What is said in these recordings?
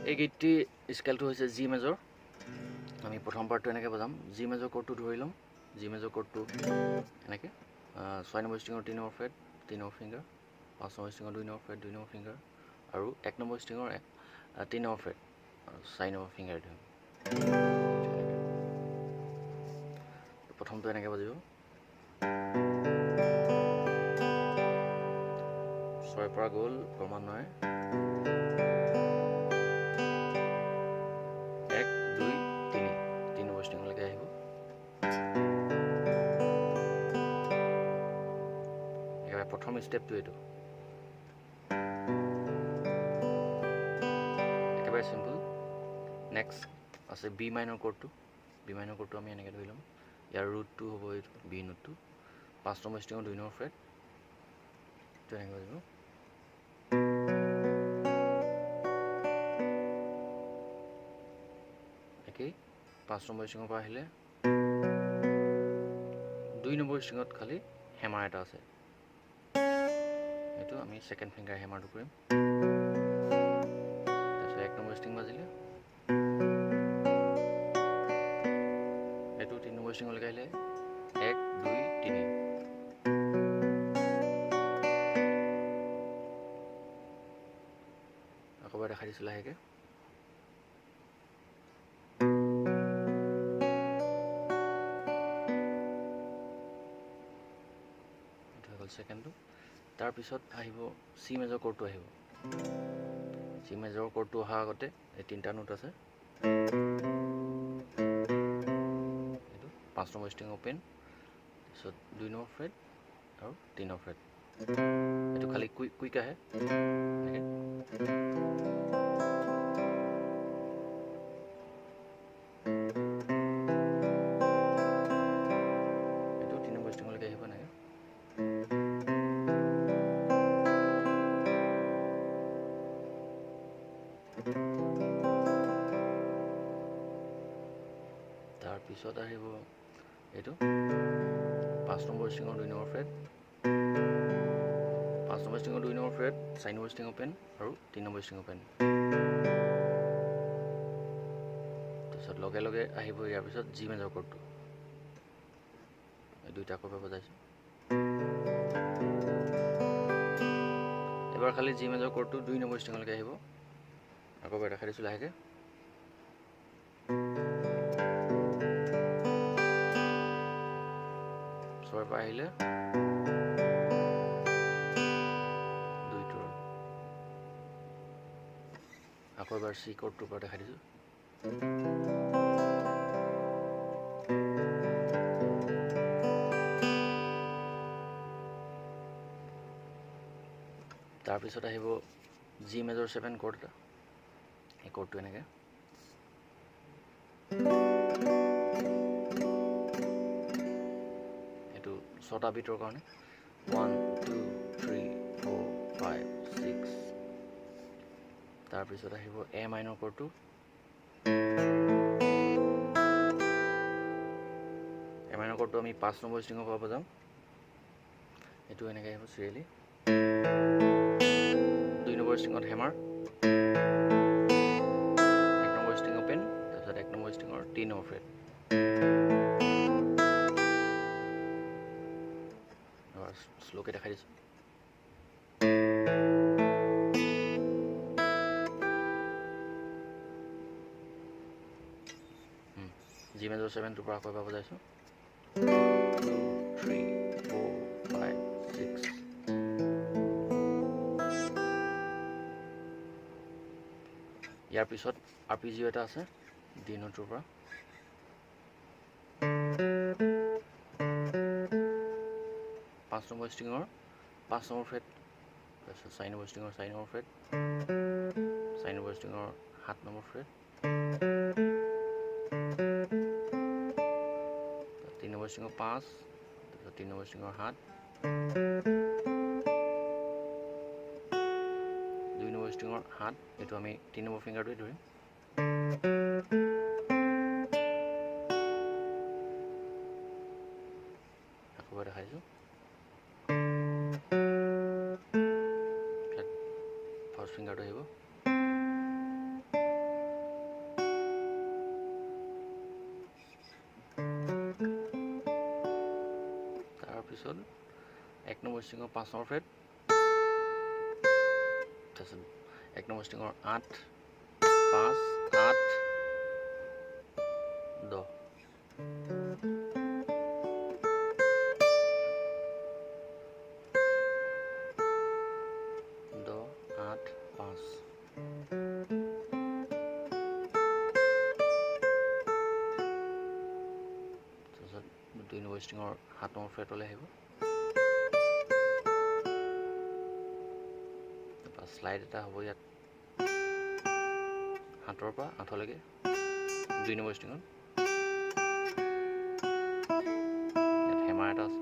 এই গীতটি স্কেলটো হৈছে জি মেজৰ। আমি প্ৰথম পাৰ্টটো এনেকৈ বজাম। জি মেজৰ কৰ্ডটো ধৰি ল'ম। জি মেজৰ কৰ্ডটো এনেকৈ 6 নম্বৰ ষ্ট্ৰিঙৰ 3 number fret 3 number finger, 5 number ষ্ট্ৰিঙৰ 2 নম্বৰ ফ্ৰেট 2 নম্বৰ ফিংগাৰ, আৰু 1 নম্বৰ ষ্ট্ৰিঙৰ 3 নম্বৰ ফ্ৰেট আৰু 4 নম্বৰ ফিংগাৰ দিম। প্ৰথমটো এনেকৈ বাজিব। 6ৰ পৰা গ'ল ক্ৰমান্বয়ে 1 2 3 3 নম্বৰ ষ্ট্ৰিঙলৈকে আহিব। একেবাৰে প্ৰথম ষ্টেপটো এইটো একেবাৰে চিম্পল। নেক্সট আছে বি মাইনৰ কৰ্ডটো। বি মাইনৰ কৰ্ডটো আমি এনেকৈ ধৰি ল'ম। ইয়াৰ ৰুটটো হ'ব এইটো বি নোটটো। 5 নম্বৰ ষ্ট্ৰিঙৰ 2 নম্বৰ ফ্ৰেট এইটো এনেকৈ বাজিব। একেই 5 নম্বৰ ষ্ট্ৰিঙৰ পৰা আহিলে 2 নম্বৰ ষ্ট্ৰিঙত খালি হেমাৰ এটা আছে, এইটো আমি ছেকেণ্ড ফিংগাৰ হেমাৰটো কৰিম। তাৰপিছত 1 নম্বৰ ষ্ট্ৰিং বাজিলে, এইটো 3 নম্বৰ ষ্ট্ৰিঙলৈকে আহিলে 1 2 3। আকৌ এবাৰ দেখাই দিছোঁ লাহেকৈ। ছেকেণ্ডটো। তাৰপিছত আহিব চি মেজৰ কৰ্ডটো আহিব। চি মেজৰ কৰ্ডটো অহাৰ আগতে এই 3টা নোট আছে। এইটো 5 নম্বৰ ষ্ট্ৰিং অ'পেন, তাৰপিছত 2 নম্বৰ ফ্ৰেট আৰু 3 নম্বৰ ফ্ৰেট। এইটো খালি কুইক আহে এনেকৈ। এইটো 3 নম্বৰ ষ্ট্ৰিঙলৈকে আহিব এনেকৈ। তাৰপিছত আহিব এইটো 5 নম্বৰ ষ্ট্ৰিঙৰ 2 নম্বৰ ফ্ৰেট, 5 নম্বৰ ষ্ট্ৰিঙৰ 2 number fret, 4 number string open আৰু 3 নম্বৰ ষ্ট্ৰিং অ'পেন। তাৰপিছত লগে লগে আহিব ইয়াৰ পিছত জি মেজৰ কৰ্ডটো। এই দুইটা কৰ্ড বজাইছোঁ। এবাৰ খালি জি মেজৰ কৰ্ডটো 2 নম্বৰ ষ্ট্ৰিঙলৈকে আহিব। আকৌ এবাৰ দেখাই দিছোঁ লাহেকৈ। ছয়ৰ পৰা আহিলে 2টো। আকৌ এবাৰ চি কৰ্ডটোৰ পৰা দেখাই দিছোঁ। তাৰপিছত আহিব জি মেজৰ 7 কৰ্ড এটা। এই কৰ্ডটো এনেকৈ। এইটো 6টা বিটৰ কাৰণে 1 2 3 4 5 6। তাৰপিছত আহিব এ মাইনৰ কৰ্ডটো। এ মাইনৰ কৰ্ডটো আমি 5 নম্বৰ ষ্ট্ৰিঙৰ পৰা বজাম। এইটো এনেকৈ আহিব serially. 2 number ষ্ট্ৰিঙত hammer, 1 number string open, তাৰপিছত 1 নম্বৰ ষ্ট্ৰিঙৰ 3 নম্বৰ ফ্ৰেট। শ্ল'কৈ দেখাই দিছোঁ। জি মেজৰ 7টোৰ পৰা আকৌ এবাৰ বজাইছোঁ। 2 3 4 5 6। ইয়াৰ পিছত আৰপিজিঅ এটা আছে ডি নোটৰ পৰা। পাঁচ নম্বৰ ষ্ট্ৰিঙৰ 5 নম্বৰ ফ্ৰেট, তাৰপিছত 4 নম্বৰ ষ্ট্ৰিঙৰ 4 নম্বৰ ফ্ৰেট, 4 নম্বৰ ষ্ট্ৰিঙৰ 7 নম্বৰ ফ্ৰেট, 3 নম্বৰ নম্বৰ ষ্ট্ৰিঙৰ 5, তাৰপিছত 3 নম্বৰ ষ্ট্ৰিঙৰ 7, 2 নম্বৰ ষ্ট্ৰিঙৰ 7, এইটো আমি 3 নম্বৰ ফিংগাৰটোৱে ধৰিম। আকৌ দেখাইছোঁ, ফাৰ্ষ্ট ফিংগাৰটো আহিব। তাৰপিছত 1 নম্বৰ ষ্ট্ৰিঙৰ 5 নম্বৰ ফ্ৰেট, তাৰপিছত 1 নম্বৰ ষ্ট্ৰিঙৰ 8, 5, 8, 10, 8, 5, তাৰপিছত 2 নম্বৰ ষ্ট্ৰিঙৰ 7 নম্বৰ ফ্ৰেটলৈ আহিব। তাৰপৰা শ্লাইড এটা হ'ব ইয়াত 7ৰ পৰা 8লৈকে 2 নম্বৰ ষ্ট্ৰিঙত। ইয়াত হেমাৰ এটা আছে।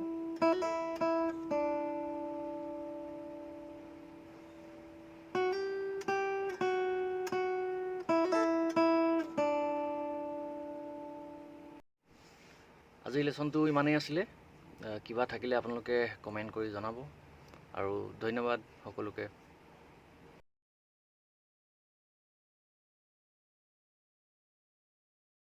আজিৰ লেচনটো ইমানেই আছিলে। কিবা থাকিলে আপোনালোকে কমেণ্ট কৰি জনাব, আৰু ধন্যবাদ সকলোকে।